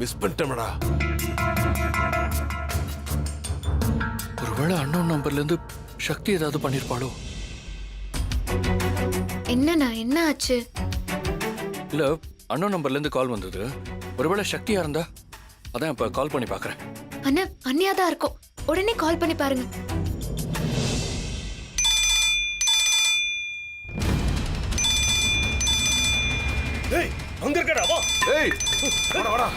Miss பண்ணிட்டேன்டா. ஒருவேளை unknown நம்பர்ல இருந்து சக்தி ஏதாவது பண்ணிருப்பாளோ? என்னண்ணா என்ன ஆச்சு? இல்ல, அன்னோன் நம்பர்ல இருந்து கால் வந்தது. ஒருவேளை சக்தியா இருந்தா அதான் இப்ப கால் பண்ணி பாக்குறேன். அண்ணா அண்ணியாதான் இருக்கும், உடனே கால் பண்ணி பாருங்க. ஏய் அங்க இருக்கடா, வா. ஏய் வாடா வாடா.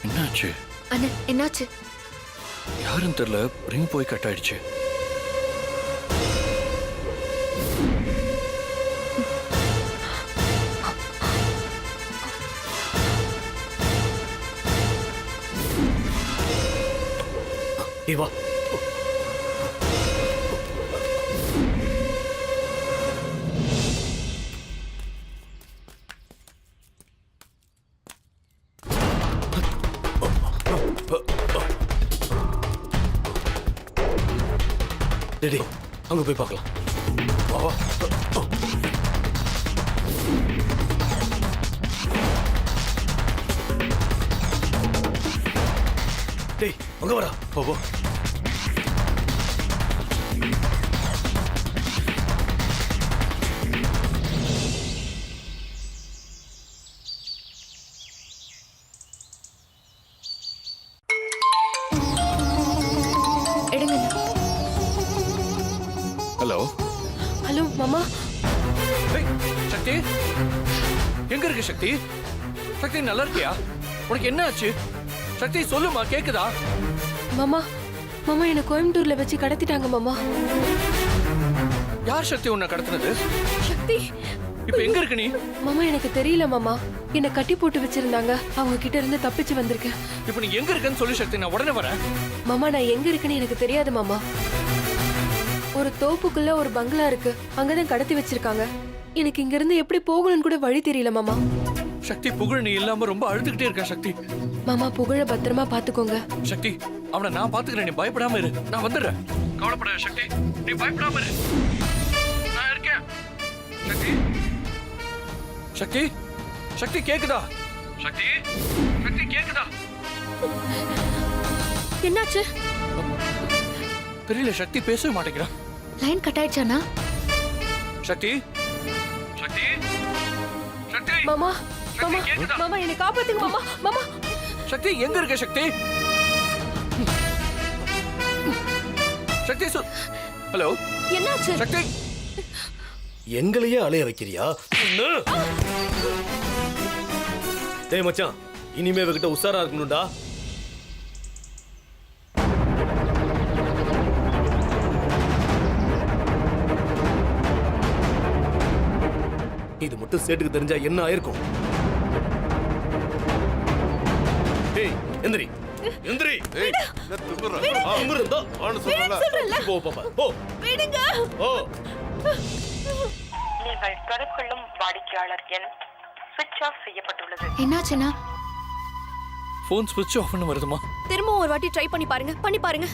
என்னாச்சு? அண்ணா என்னாச்சு? யாருன்னு தெரியல, ரிங் போய் கட் ஆயிடுச்சு. வா. டேடி அங்க போய் பார்க்கலாம். வா. டேய் அங்க வாடா. போ. ஹலோ ஹலோ மாமா. சக்தி எங்க இருக்கு? சக்தி சக்தி நல்லா இருக்கியா? உனக்கு என்ன ஆச்சு? சக்தி சொல்லுமா, கேக்குதா? மாமா மாமா என்ன கோயம்புத்தூர்ல வச்சு கடத்திட்டாங்க மாமா. யார் சக்தி உன்னை கடத்தினது? சக்தி இப்ப எங்க இருக்கு நீ? மாமா எனக்கு தெரியல மாமா, என்ன கட்டி போட்டு வச்சிருந்தாங்க, அவங்க கிட்ட இருந்து தப்பிச்சு வந்திருக்கேன். இப்ப நீ எங்க இருக்கன்னு சொல்லு சக்தி, நான் உடனே வரேன். மாமா நான் எங்க இருக்குன்னு எனக்கு தெரியாது மாமா. ஒரு தோப்புக்குள்ள ஒரு பங்களா இருக்கு, அங்கதான் கடத்தி வச்சிருக்காங்க. எனக்கு இங்க இருந்து எப்படி போகணும்னு கூட வழி தெரியல மாமா. சக்தி புகழ் நீ இல்லாம ரொம்ப அழுதுகிட்டே இருக்க சக்தி. மாமா புகழ பத்திரமா பாத்துக்கோங்க. சக்தி அவனை நான் பாத்துக்கிறேன், நீ பயப்படாம இரு, நான் வந்துடுறேன். கவலைப்படாத சக்தி, நீ பயப்படாம இரு, நான் இருக்கேன். சக்தி சக்தி சக்தி கேக்குதா? சக்தி சக்தி கேக்குதா? என்னாச்சு? தெரியல, சக்தி பேசவே மாட்டேங்கிறா. Line cut ஆயிடுச்சாண்ணா? சக்தி சக்தி சக்தி மாமா சக்தி மாமா கேக்குதா? மாமா என்னை காப்பாத்துங்க மாமா. மாமா சக்தி எங்க இருக்க சக்தி? சக்தி ஹலோ என்னாச்சு? சக்தி எங்களையே அலைய வைக்கிறியா? டேய் மச்சான், இனிமே இவகிட்ட உஷாரா இருக்கணும்டா. இது மட்டும் சேட்டுக்கு தெரிஞ்சா என்ன ஆயிருக்கும்? டேய் எந்திரி எந்திரி. ஏய் என்ன துங்குற? அம்ருந்தா ஆன சொல்லல. போ பாப்பா போ. விடுங்க. ஓ நீங்கள் தொடர்பு கொள்ளும் வாடிக்கையாளர் எண் சுவிட்ச் ஆஃப் செய்யப்பட்டுள்ளது. என்னாச்சுண்ணா? போன் ஸ்விட்ச் ஆஃப் பண்ண வருதுமா? திரும்ப ஒரு வாட்டி ட்ரை பண்ணி பாருங்க.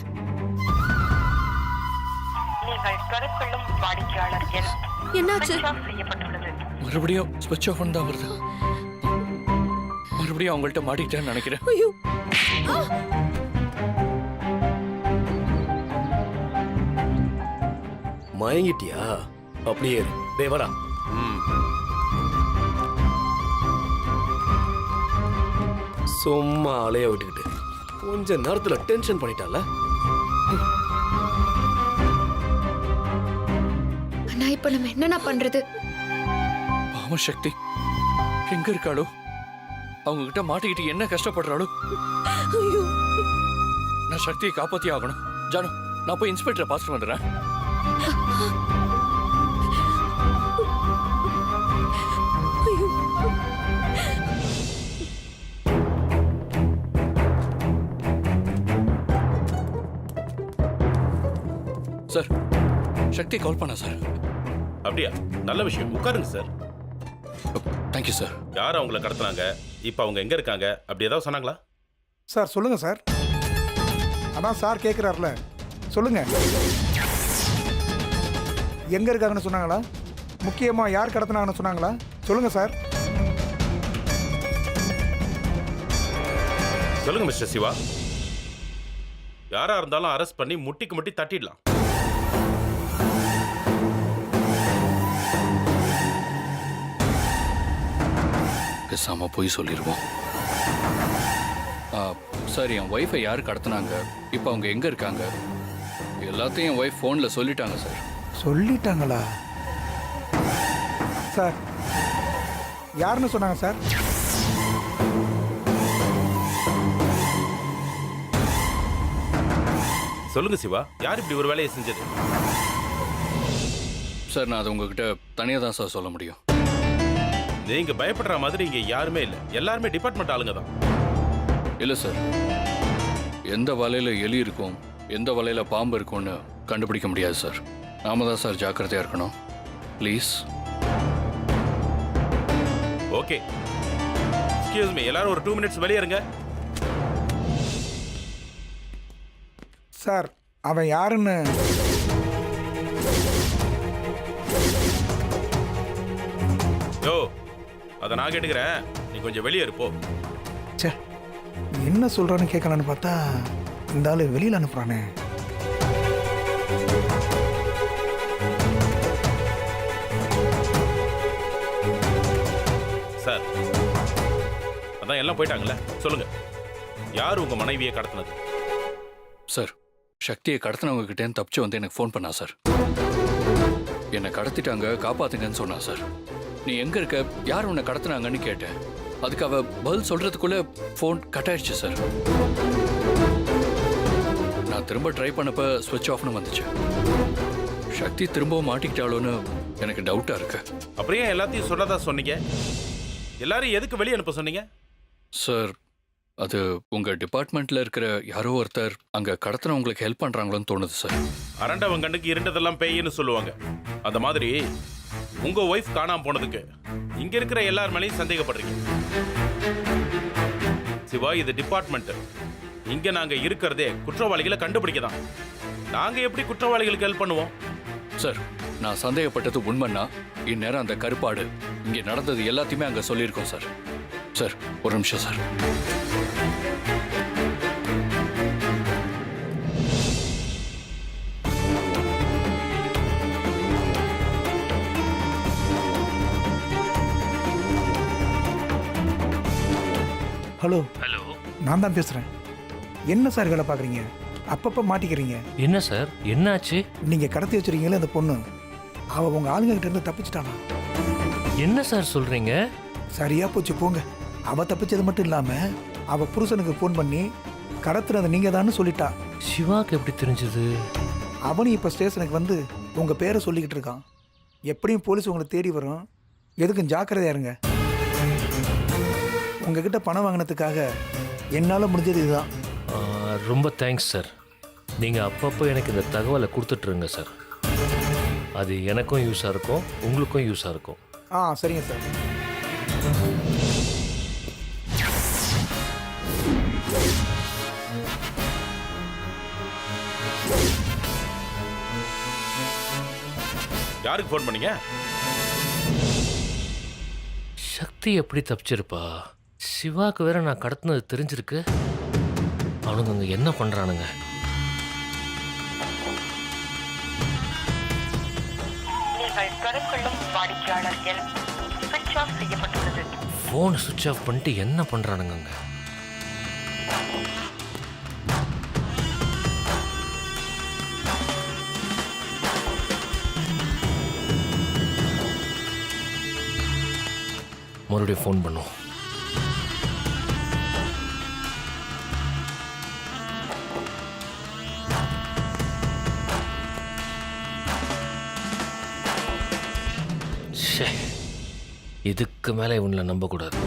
நீங்கள் தொடர்பு கொள்ளும் வாடிக்கையாளர் எண் என்னாச்சு? சுவிட்ச் ஆஃப் செய்யப்பட்டுள்ளது. மறுபடியும் ஸ்விட்ச் ஆஃப் தான் வருது. மறுபடியும் அவங்கள்ட்ட மாட்டிக்கிட்டேன்னு நினைக்கிறேன். ஐயோ மயங்கிட்டியா? அப்படியே இரு. டேய் வாடா. சும்மா அலைய விட்டுக்கிட்டு கொஞ்ச நேரத்துல டென்ஷன் பண்ணிட்டால. இப்ப நம்ம என்னண்ணா பண்றது? பாவம் சக்தி எங்க இருக்காளோ, அவங்க கிட்ட மாட்டிக்கிட்டு என்ன கஷ்டப்படுறாளோ. நான் சக்தியை காப்பாத்தி ஆகணும். ஜானு, நான் போய் இன்ஸ்பெக்டரை பார்த்துட்டு வந்துடுறேன். சார், சக்தி கால் பண்ணா சார். அப்படியா? நல்ல விஷயம். உட்காருங்க சார். Thank you sir. யார் அவங்கள கடத்துனாங்க, இப்போ அவங்க எங்க இருக்காங்க, அப்படி ஏதாவது சொன்னாங்களா? சார் சொல்லுங்க சார். அதான் சார் கேட்குறாருல, சொல்லுங்க. எங்க இருக்காங்கன்னு சொன்னாங்களா? முக்கியமா யார் கடத்தினாங்கன்னு சொன்னாங்களா? சொல்லுங்க சார். சொல்லுங்க மிஸ்டர் சிவா. யாரா இருந்தாலும் அரெஸ்ட் பண்ணி முட்டிக்கு முட்டி தட்டிடலாம். பேசாம போய் சொல்லிடுவோம். சார், என் ஒய்ஃபை யார் கடத்தினாங்க, இப்போ அவங்க எங்க இருக்காங்க, எல்லாத்தையும் என் ஒய்ஃப் ஃபோன்ல சொல்லிட்டாங்க சார். சொல்லிட்டாங்களா சார்? யாருன்னு சொன்னாங்க சார்? சொல்லுங்க சிவா, யார் இப்படி ஒரு வேலையை செஞ்சது? சார், நான் அதை உங்ககிட்ட தனியாக தான் சார் சொல்ல முடியும். நீங்க பயப்படுற மாதிரி இங்க யாருமே இல்ல, எல்லாருமே டிபார்ட்மெண்ட் ஆளுங்க தான். இல்லை சார், எந்த வலையில் எலி இருக்கும், எந்த வலையில் பாம்பு இருக்கும்னு கண்டுபிடிக்க முடியாது சார். நாம தான் சார் ஜாக்கிரதையாக இருக்கணும். ப்ளீஸ். ஓகே, எக்ஸ்கியூஸ் மீ, எல்லாரும் ஒரு 2 மினிட்ஸ் வெளியே இருங்க. சார் அவன் யாருன்னு யோ, அதை நான் கேட்டுக்கிறேன், நீ கொஞ்சம் வெளியே இருப்போ. ச்சே, என்ன சொல்றான்னு கேட்கலான்னு பார்த்தா இந்த ஆளு வெளியில் அனுப்புறானே. சார், அதான் எல்லாம் போயிட்டாங்கல்ல, சொல்லுங்க, யார் உங்க மனைவியை கடத்தினது? சார், சக்தியை கடத்தினவங்க கிட்டேன்னு தப்பிச்சு வந்து எனக்கு ஃபோன் பண்ணா சார். என்னை கடத்திட்டாங்க, காப்பாத்துங்கன்னு சொன்னா சார். நீ எங்க இருக்க, யார் உன்னை கடத்தினாங்கன்னு கேட்டேன். அதுக்கு அவ பதில் சொல்றதுக்குள்ள ஃபோன் கட் ஆயிடுச்சு சார். நான் திரும்ப ட்ரை பண்ணப்ப ஸ்விட்ச் ஆஃப்னு வந்துச்சு. சக்தி திரும்பவும் மாட்டிக்கிட்டாளோன்னு எனக்கு டவுட்டா இருக்கு. அப்படியே எல்லாத்தையும் சொன்னதா சொன்னீங்க, எல்லாரும் எதுக்கு வெளியே அனுப்ப சொன்னீங்க? சார், அது உங்க டிபார்ட்மெண்ட்ல இருக்கிற யாரோ ஒருத்தர் அங்க கடத்தினவங்களுக்கு ஹெல்ப் பண்றாங்களோன்னு தோணுது சார். அரண்டவன் கண்ணுக்கு இருண்டதெல்லாம் பேயின்னு சொல்லுவாங்க. அந்த மாதிரி உங்க ஒய்ஃப் காணாம போனதுக்கு இங்க இருக்கிற எல்லார் மேலேயும் சந்தேகப்படுறீங்க. சிவா, இது டிபார்ட்மெண்ட். இங்க நாங்க இருக்கிறதே குற்றவாளிகளை கண்டுபிடிக்க தான். நாங்க எப்படி குற்றவாளிகளுக்கு ஹெல்ப் பண்ணுவோம்? சார், நான் சந்தேகப்பட்டது உண்மைன்னா இந்நேரம் அந்த கருப்பாடு இங்க நடந்தது எல்லாத்தையுமே அங்க சொல்லியிருக்கோம் சார். சார், ஒரு நிமிஷம் சார். ஹலோ. ஹலோ, நான் தான் பேசுறேன். என்ன சார் வேலை பார்க்குறீங்க? அப்பப்போ மாட்டிக்கிறீங்க. என்ன சார், என்னாச்சு? நீங்க கடத்தி வச்சிருக்கீங்களே அந்த பொண்ணு, அவ உங்க ஆளுங்க கிட்ட இருந்து தப்பிச்சிட்டானா? என்ன சார் சொல்றீங்க? சரியா போச்சு போங்க. அவ தப்பிச்சது மட்டும் இல்லாம அவ புருஷனுக்கு ஃபோன் பண்ணி கடத்துறது நீங்க தான்னு சொல்லிட்டா. சிவாக்கு எப்படி தெரிஞ்சது? அவனும் இப்ப ஸ்டேஷனுக்கு வந்து உங்க பேரை சொல்லிக்கிட்டு இருக்கான். எப்படியும் போலீஸ் உங்களை தேடி வரும், எதுக்கும் ஜாக்கிரதையா இருங்க. உங்ககிட்ட பணம் வாங்கினதுக்காக என்னால் முடிஞ்சது இதுதான். ரொம்ப தேங்க்ஸ் சார். நீங்கள் அப்பப்போ எனக்கு இந்த தகவலை கொடுத்துட்ருங்க சார். அது எனக்கும் யூஸாக இருக்கும், உங்களுக்கும் யூஸாக இருக்கும். சரிங்க சார். யாருக்கு ஃபோன் பண்ணீங்க? சக்தி எப்படி தப்பிச்சிருப்பா? சிவாக்கு வேற நான் கடத்தினது தெரிஞ்சிருக்கு. அவனுங்க அங்கே என்ன பண்ணுறானுங்க? நீங்கள் தொடர்பு கொள்ளும் வாடிக்கையாளர் எண் சுவிட்ச் ஆஃப் செய்யப்பட்டுள்ளது. ஃபோன் சுவிட்ச் ஆஃப் பண்ணிட்டு என்ன பண்ணுறானுங்க அங்கே? மறுபடியும் ஃபோன் பண்ணும். ச்சே, இதுக்கு மேலே இவனை நம்பக்கூடாது.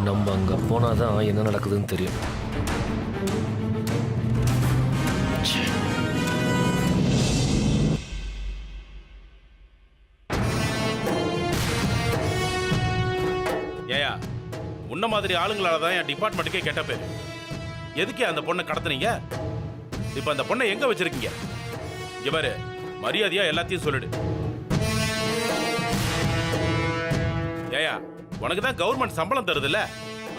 நம்ம அங்கே போனால் தான் என்ன நடக்குதுன்னு தெரியும். ச்சே. ஏயா, உன்ன மாதிரி ஆளுங்களால தான் என் டிபார்ட்மெண்ட்டுக்கே கெட்ட பேர். எதுக்கே அந்த பொண்ணை கடத்துனீங்க? இப்போ அந்த பொண்ணை எங்க வச்சிருக்கீங்க? இங்க பாரு, மரியாதையா எல்லாத்தையும் சொல்லிடு. ஏயா, உனக்கு தான் கவர்மெண்ட் சம்பளம் தருதுல்ல,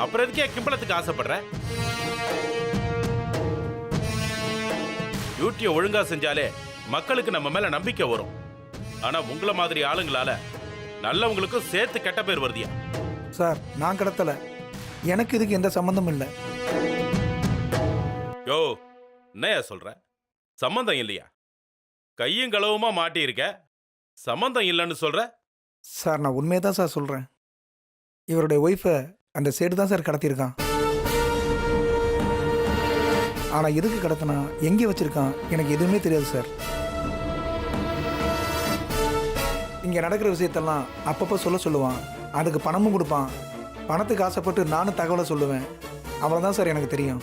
அப்புறம் எதுக்கே கிம்பளத்துக்கு ஆசைப்படுற? டியூட்டியை ஒழுங்கா செஞ்சாலே மக்களுக்கு நம்ம மேல நம்பிக்கை வரும். ஆனா உங்களை மாதிரி ஆளுங்களால நல்லவங்களுக்கும் சேர்த்து கெட்ட பேர் வருதியா? சார், நான் கடத்தலை. எனக்கு இதுக்கு எந்த சம்மந்தமும் இல்லை. யோ, என்னையா சொல்ற? சம்பந்தம் இல்லையா? கையும் களவுமா மாட்டி இருக்க, சம்பந்தம் இல்லைன்னு சொல்ற? சார், நான் உண்மையை தான் சார் சொல்கிறேன். இவருடைய ஒய்ஃபை அந்த சேடு தான் சார் கடத்தியிருக்கான். ஆனால் எதுக்கு கடத்தினா, எங்கே வச்சிருக்கான், எனக்கு எதுவுமே தெரியாது சார். இங்கே நடக்கிற விஷயத்தெல்லாம் அப்பப்போ சொல்லுவான். அதுக்கு பணமும் கொடுப்பான். பணத்துக்கு ஆசைப்பட்டு நானும் தகவலை சொல்லுவேன். அவ்வளோதான் சார் எனக்கு தெரியும்.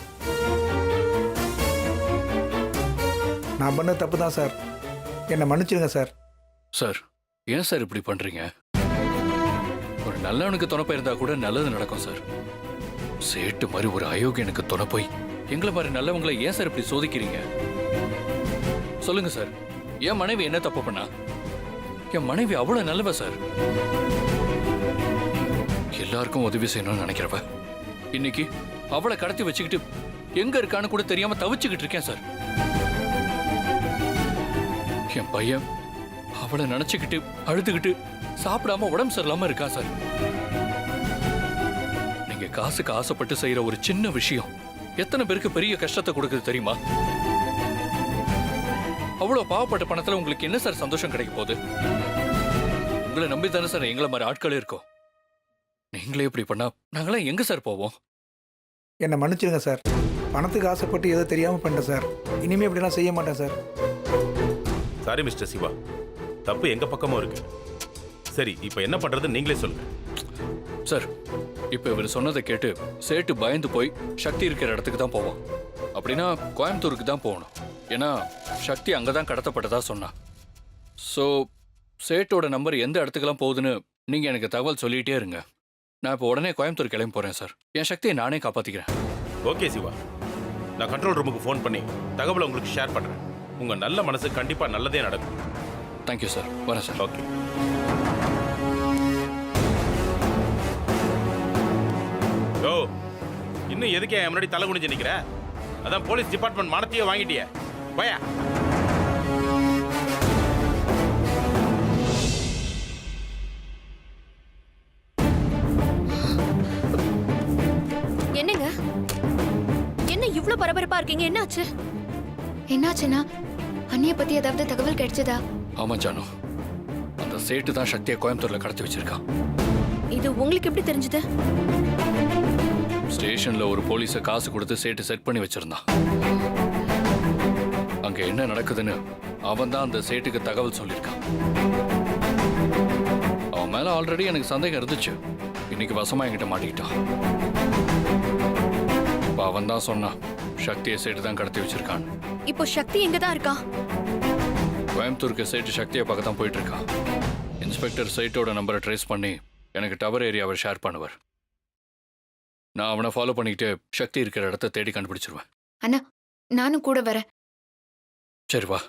நான் பண்ண தப்பு தான் சார். என்னை மன்னிச்சிடுங்க சார். சார், ஏன் சார் இப்படி பண்றீங்க? ஒரு நல்லவனுக்கு துணை இருந்தா கூட நல்லது நடக்கும் சார். சேட்டு மாதிரி ஒரு அயோக்கியனுக்கு துணை போய் எங்களை மாதிரி நல்லவங்களை ஏன் சார் இப்படி சோதிக்கிறீங்க? சொல்லுங்க சார், என் மனைவி என்ன தப்பு பண்ணா? என் மனைவி அவ்வளவு நல்லவ சார். எல்லாருக்கும் உதவி செய்யணும்னு நினைக்கிறவ இன்னைக்கு அவளை கடத்தி வச்சுக்கிட்டு எங்க இருக்கான்னு கூட தெரியாம தவிச்சுக்கிட்டு இருக்கேன் சார். என் பையன் அவளை நினைச்சுக்கிட்டு அழுதுகிட்டு சாப்பிடாம உடம்பு சரியில்லாம இருக்கா சார். நீங்க காசுக்கு ஆசைப்பட்டு செய்யற ஒரு சின்ன விஷயம் எத்தனை பேருக்கு பெரிய கஷ்டத்தை கொடுக்குது தெரியுமா? அவ்வளவு பாவப்பட்ட பணத்துல உங்களுக்கு என்ன சார் சந்தோஷம் கிடைக்க போகுது? உங்களை நம்பி தானே சார் எங்களை மாதிரி ஆட்களே இருக்கோம். நீங்களே இப்படி பண்ணா நாங்களாம் எங்க சார் போவோம்? என்னை மன்னிச்சிடுங்க சார். பணத்துக்கு ஆசைப்பட்டு ஏதோ தெரியாமல் பண்ணிட்டேன் சார். இனிமேல் இப்படிலாம் செய்ய மாட்டேன் சார். சாரி மிஸ்டர் சிவா, தப்பு எங்க பக்கமும் இருக்கு. சரி, இப்போ என்ன பண்றது நீங்களே சொல்லுங்க. சார், இப்ப இவர் சொன்னதை கேட்டு சேட்டு பயந்து போய் சக்தி இருக்கிற இடத்துக்கு தான் போவோம். அப்படின்னா கோயம்புத்தூருக்கு தான் போகணும். ஏன்னா சக்தி அங்கதான் கடத்தப்பட்டதா சொன்னா. ஸோ சேட்டோட நம்பர் எந்த இடத்துக்கெல்லாம் போகுதுன்னு நீங்க எனக்கு தகவல் சொல்லிட்டே இருங்க. நான் இப்போ உடனே கோயம்புத்தூர் கிளம்பி போறேன் சார். என் சக்தியை நானே காப்பாத்திக்கிறேன். ஓகே சிவா, நான் கண்ட்ரோல் ரூமுக்கு ஃபோன் பண்ணி தகவலை உங்களுக்கு ஷேர் பண்றேன். உங்க நல்ல மனசு கண்டிப்பா நல்லதே நடக்கும். Thank you sir. வரேன் சார். ஓகே. யோ, இன்னும் எதுக்கே என் முன்னாடி தலை குனிஞ்சு நிக்கிற? அதான் போலீஸ் டிபார்ட்மெண்ட் மானத்தையே வாங்கிட்டிய. பயா. என்னங்க, என்ன இவ்ளோ பரபரப்பா இருக்கீங்க? என்னாச்சு? என்னாச்சுன்னா, அண்ணிய பத்தி ஏதாவது தகவல் கிடைச்சதா? ஆமா ஜானு, அந்த சேட்டு தான் சக்தியை கோயம்புத்தூர்ல கடத்தி வச்சிருக்கான். இது உங்களுக்கு எப்படி தெரிஞ்சது? ஸ்டேஷன்ல ஒரு போலீஸை காசு கொடுத்து சேட்டு செட் பண்ணி வச்சிருந்தான். அங்க என்ன நடக்குதுன்னு அவன் தான் அந்த சேட்டுக்கு தகவல் சொல்லியிருக்கான். அவன் மேல ஆல்ரெடி எனக்கு சந்தேகம் இருந்துச்சு. இன்னைக்கு வசமா என்கிட்ட மாட்டிக்கிட்டான். அவன் தான் சொன்னான் சக்தியை சேட்டு தான் கடத்தி வச்சிருக்கான். இப்போ சக்தி எங்க தான் இருக்கா? கோயம்புத்தூருக்கு சேட்டு சக்தியை பார்க்க தான் போயிட்டு இருக்கான். இன்ஸ்பெக்டர் சேட்டோட நம்பரை ட்ரேஸ் பண்ணி எனக்கு டவர் ஏரியாவை ஷேர் பண்ணுவார். நான் அவனை ஃபாலோ பண்ணிக்கிட்டு சக்தி இருக்கிற இடத்த தேடி கண்டுபிடிச்சிருவேன். அண்ணா, நானும் கூட வரேன். சரி வா.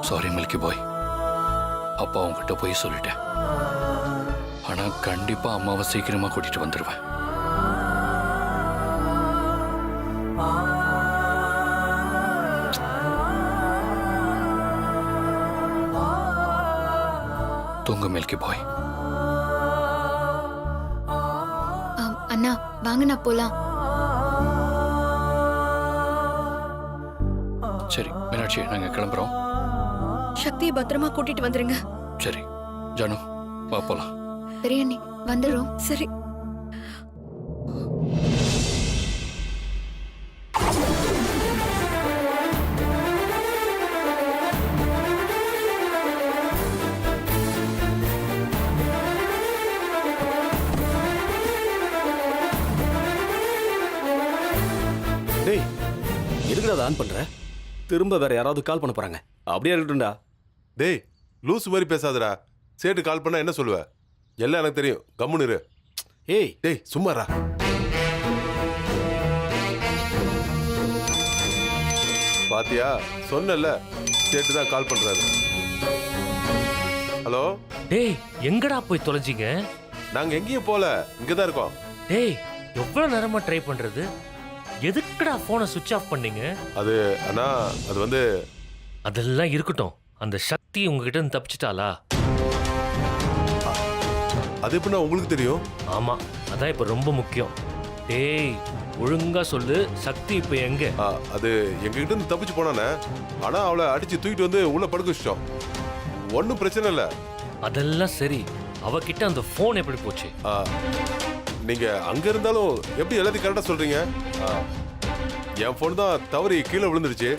சாரி மில்கி பாய், அப்பா உங்ககிட்ட போய் சொல்லிட்டேன். ஆனா கண்டிப்பா அம்மாவை சீக்கிரமா கூட்டிட்டு வந்துடுவேன். தூங்க மில்கி பாய். அண்ணா வாங்கண்ணா போலாம். சரி மீனாட்சி, நாங்க கிளம்புறோம். சக்தியை பத்திரமா கூட்டிட்டு வந்துருங்க. சரி ஜானு, வா போலாம். பெரிய அண்ணி வந்துடுறோம். சரி. டேய், எதுக்குடா அதை ஆன் பண்ற? திரும்ப வேற யாராவது கால் பண்ண போறாங்க. அப்படியே இருக்கட்டும்டா. டேய் லூஸ் மாதிரி பேசாதடா. சேட்டு கால் பண்ணா என்ன சொல்லுவ? எல்லாம் எனக்கு தெரியும், கம்முன்னு இரு. ஏய் டேய் சும்மாடா. பாத்தியா, சொன்னல சேட்டு தான் கால் பண்றாரு. ஹலோ. டேய் எங்கடா போய் தொலைஞ்சிங்க? நாங்க எங்கேயும் போல, இங்கதான் இருக்கோம். டேய் எவ்வளவு நேரமா ட்ரை பண்றது? எதுக்குடா போனை சுவிட்ச் ஆஃப் பண்ணீங்க? அது அண்ணா, அது வந்து அதெல்லாம் இருக்கட்டும். அந்த சக்தி உங்ககிட்ட இருந்து தப்பிச்சிட்டாளா? அது எப்படின்னா உங்களுக்கு தெரியும்? ஆமா, அதான் இப்ப ரொம்ப முக்கியம். டேய் ஒழுங்கா சொல்லு, சக்தி இப்ப எங்க? அது எங்ககிட்ட இருந்து தப்பிச்சு போனானே. ஆனா அவளை அடிச்சு தூக்கிட்டு வந்து உள்ள படுக்க வச்சிட்டோம். ஒன்றும் பிரச்சனை இல்லை. அதெல்லாம் சரி, அவகிட்ட அந்த போன் எப்படி போச்சு? நீங்க அங்க இருந்தாலும் எப்படி எல்லாத்தையும் கரெக்டா சொல்றீங்க? என் போன் தான் தவறி கீழே விழுந்துருச்சு.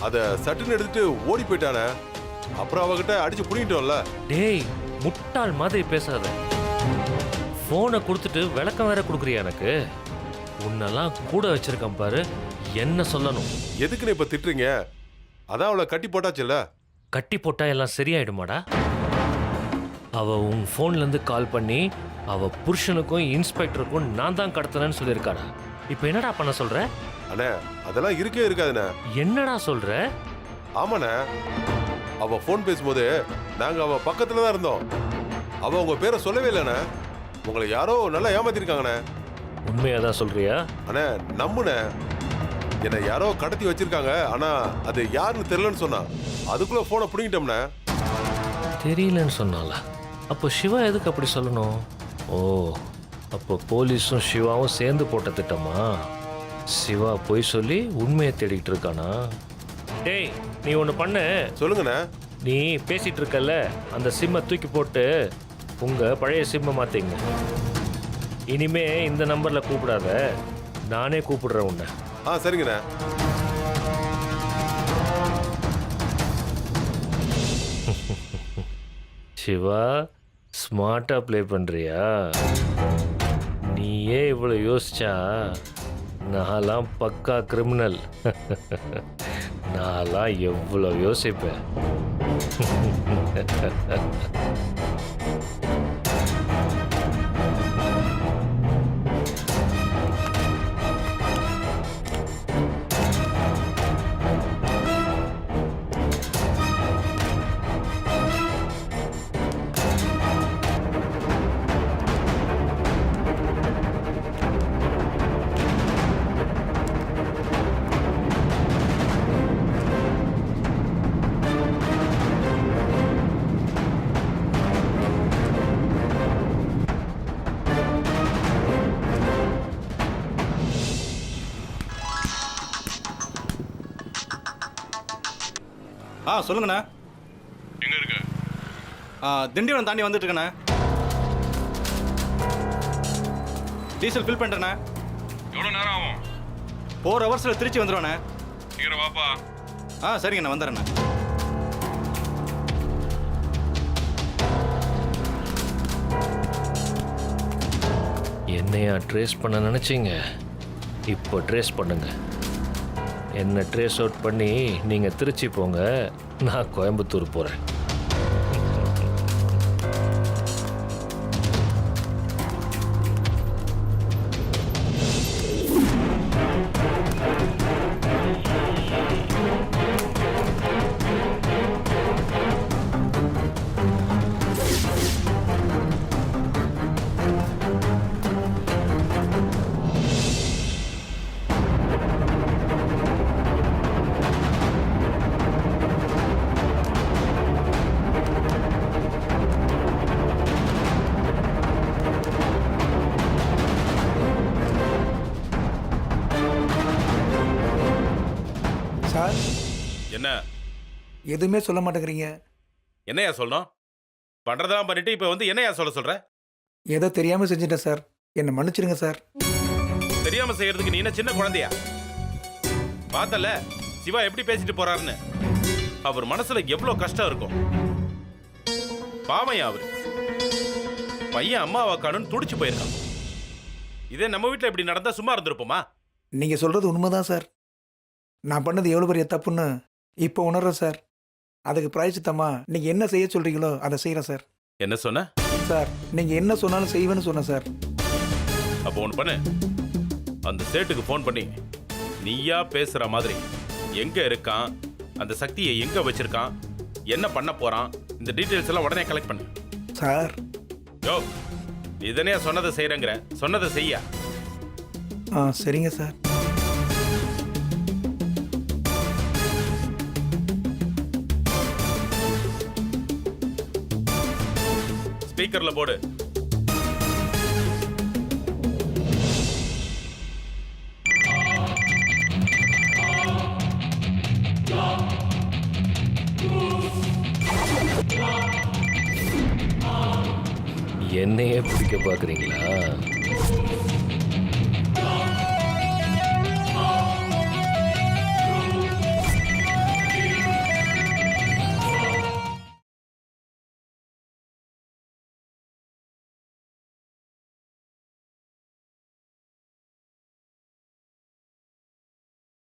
அத சட்டுன்னு எடுத்துட்டு ஓடி போயிட்டானே. அப்புறம் அவகிட்ட அடிச்சு புடிங்கிட்டோம்ல. டேய் முட்டாள் மாதிரி பேசாத. போனை கொடுத்துட்டு விளக்கம் வேற கொடுக்குறியா எனக்கு? உன்னெல்லாம் கூட வச்சிருக்கேன் பாரு, என்ன சொல்லணும்? எதுக்குன்னு இப்ப திட்டுறீங்க? அதான் அவளை கட்டி போட்டாச்சுல்ல. கட்டி போட்டா எல்லாம் சரியாயிடுமாடா? அவ உன் போன்ல இருந்து கால் பண்ணி அவ புருஷனுக்கும் இன்ஸ்பெக்டருக்கும் நான் தான் கடத்தினேன்னு சொல்லியிருக்காடா. இப்ப என்னடா பண்ண சொல்ற? அண்ணே அதெல்லாம் இருக்கே இருக்காதுண்ணே. என்னடா சொல்ற? ஆமாண்ணே, அவ போன் பேசும்போது நாங்க அவ பக்கத்துல தான் இருந்தோம். அவ உங்க பேரை சொல்லவே இல்லைண்ணே. உங்களை யாரோ நல்லா ஏமாத்திருக்காங்கண்ணே. உண்மையாதான் சொல்றியா? அண்ணே நம்புண்ணே, என்னை யாரோ கடத்தி வச்சிருக்காங்க. ஆனா அது யாருன்னு தெரியலன்னு சொன்னா. அதுக்குள்ள போனை புடிங்கிட்டோம்ண்ணே. தெரியலன்னு சொன்னால அப்போ சிவா எதுக்கு அப்படி சொல்லணும்? ஓ, அப்போ போலீஸும் சிவாவும் சேர்ந்து போட்ட திட்டமா? சிவா போய் சொல்லி உண்மையை தேடிட்டு இருக்கானா? டேய் நீ ஒன்று பண்ணு. சொல்லுங்கண்ணே. நீ பேசிட்டு இருக்கல, அந்த சிம்மை தூக்கி போட்டு உங்க பழைய சிம்மை மாத்திங்க. இனிமே இந்த நம்பர்ல கூப்பிடாத, நானே கூப்பிடுறேன் உன்னை. சரிங்கண்ணே. சிவா ஸ்மார்ட்டா ப்ளே பண்றியா? நீயே இவ்வளோ யோசிச்சா நான்லாம் பக்கா கிரிமினல். நான்லாம் எவ்வளோ யோசிப்பேன். சொல்லுங்கண்ணா. எங்க இருக்க? திண்டிவனம் தாண்டி வந்துட்டு இருக்கண்ணா. Diesel fill பண்ணுறேண்ணா. எவ்வளவு நேரம் ஆகும்? 4 ஹவர்ஸில் திருச்சி வந்துடுவேண்ணே. சீக்கிரம் வாப்பா. சரிங்கண்ணா, வந்துடுறேண்ணா. என்னையா ட்ரேஸ் பண்ண நினைச்சீங்க? இப்போ ட்ரேஸ் பண்ணுங்க. என்ன ட்ரேஸ் அவுட் பண்ணி நீங்கள் திருச்சி போங்க, நான் கோயம்புத்தூர் போகிறேன். என்ன எதுவுமே சொல்ல மாட்டேங்கிறீங்க. என்னையா சொல்லணும்? பண்றதெல்லாம் பண்ணிட்டு இப்ப வந்து என்னையா சொல்ற? ஏதோ தெரியாமல் செஞ்சுட்டேன் சார். என்னை மன்னிச்சிடுங்க சார். தெரியாம செய்யறதுக்கு நீ என்ன சின்ன குழந்தையா? பார்த்தல சிவா எப்படி பேசிட்டு போறாருன்னு. அவர் மனசுல எவ்வளவு கஷ்டம் இருக்கும். பாவையா அவரு பையன் அம்மாவை காணுன்னு துடிச்சு போயிருக்கான். இதே நம்ம வீட்டுல இப்படி நடந்தா சும்மா இருந்திருப்போமா? நீங்கள் சொல்கிறது உண்மைதான் சார். நான் பண்ணது எவ்வளோ பெரிய தப்புன்னு இப்போ உணர்றேன் சார். அதுக்கு பிராயச்சித்தமா நீங்கள் என்ன செய்ய சொல்கிறீங்களோ அதை செய்கிறேன் சார். என்ன சொன்ன? சார் நீங்கள் என்ன சொன்னாலும் செய்வேன்னு சொன்னேன் சார். அப்போ ஒன்று பண்ணு, அந்த சேட்டுக்கு ஃபோன் பண்ணி நீயா பேசுற மாதிரி எங்க இருக்கான், அந்த சக்தியை எங்க வச்சிருக்கான், என்ன பண்ண போறான், இந்த டீட்டெயில்ஸ் எல்லாம் உடனே கலெக்ட் பண்ணு. சார். யோ இதனையா சொன்னதை செய்யறேங்கிற, சொன்னதை செய்ய. சரிங்க சார். ஸ்பீக்கர்ல போடு. என்னையே பிடிக்க பார்க்குறீங்களா?